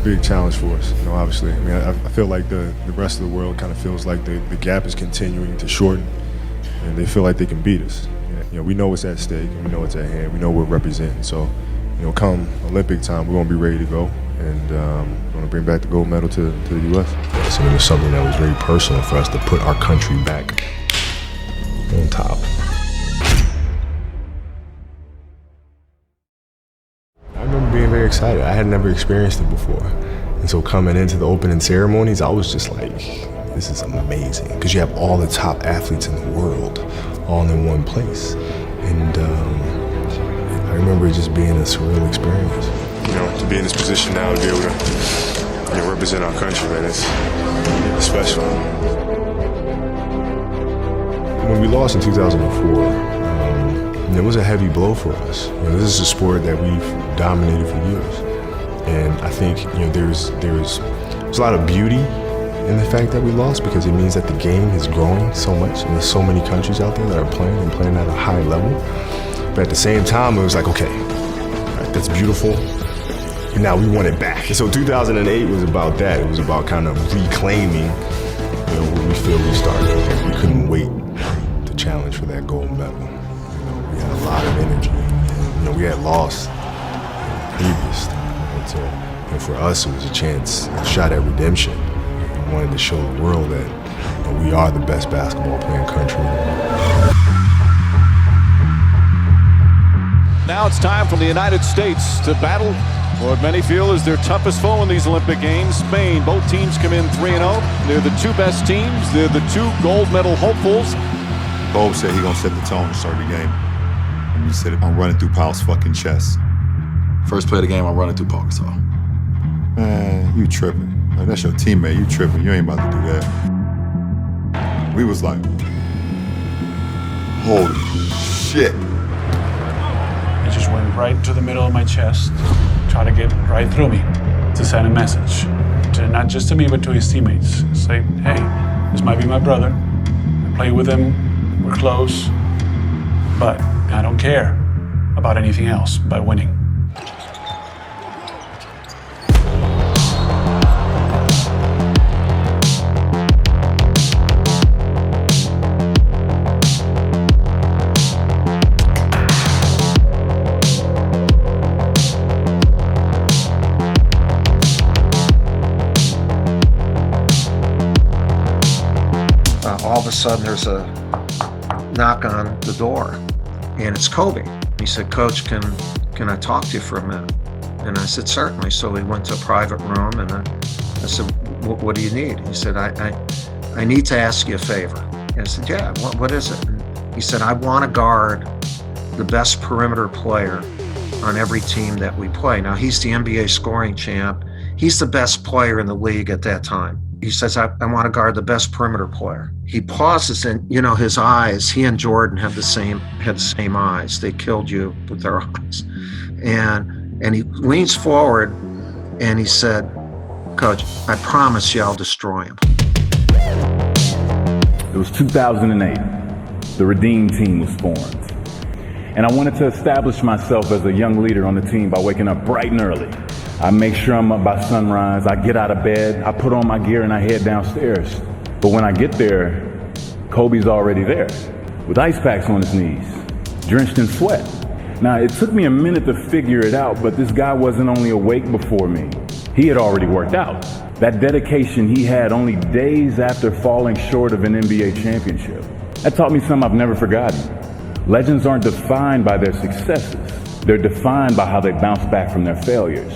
a big challenge for us, obviously. I mean, I feel like the rest of the world kind of feels like the gap is continuing to shorten, and they feel like they can beat us. We know what's at stake, and we know what's at hand. We know what we're representing. So, come Olympic time, we're going to be ready to go, and we're going to bring back the gold medal to the U.S. Yes, and it was something that was very personal for us to put our country back on top. I remember being very excited. I had never experienced it before. And so coming into the opening ceremonies, I was just like, this is amazing. Because you have all the top athletes in the world all in one place. And I remember it just being a surreal experience. To be in this position now, to be able to represent our country, man, it's special. When we lost in 2004, it was a heavy blow for us. This is a sport that we've dominated for years. And I think, there's a lot of beauty in the fact that we lost, because it means that the game is growing so much, and there's so many countries out there that are playing and playing at a high level. But at the same time, it was like, okay, right, that's beautiful, and now we want it back. And so 2008 was about that. It was about kind of reclaiming, what we feel we started. We couldn't wait to challenge for that gold medal. We had a lot of energy. We had lost previous. And for us, it was a chance, a shot at redemption. We wanted to show the world that we are the best basketball playing country in the world. Now it's time for the United States to battle for what many feel is their toughest foe in these Olympic Games. Spain, both teams come in 3-0. They're the two best teams. They're the two gold medal hopefuls. Bo said he's gonna set the tone to start the game. And he said, I'm running through Paul's fucking chest. First play of the game, I'm running through Paul Gasol. Man, you tripping. Like, that's your teammate, you tripping. You ain't about to do that. We was like, holy shit. He just went right to the middle of my chest, tried to get right through me to send a message. Not just to me, but to his teammates. Say, hey, this might be my brother. I play with him, we're close, but I don't care about anything else but winning. All of a sudden there's a knock on the door, and it's Kobe. He said, Coach, can I talk to you for a minute? And I said, certainly. So we went to a private room, and I said, what do you need? He said, I need to ask you a favor. And I said, yeah, what is it? And he said, I want to guard the best perimeter player on every team that we play. Now, he's the NBA scoring champ. He's the best player in the league at that time. He says, I want to guard the best perimeter player. He pauses, and his eyes, he and Jordan had the same eyes. They killed you with their eyes. And he leans forward and he said, Coach, I promise you I'll destroy him. It was 2008. The Redeem team was formed. And I wanted to establish myself as a young leader on the team by waking up bright and early. I make sure I'm up by sunrise. I get out of bed, I put on my gear, and I head downstairs. But when I get there, Kobe's already there with ice packs on his knees, drenched in sweat. Now, it took me a minute to figure it out, but this guy wasn't only awake before me. He had already worked out. That dedication he had only days after falling short of an NBA championship. That taught me something I've never forgotten. Legends aren't defined by their successes. They're defined by how they bounce back from their failures.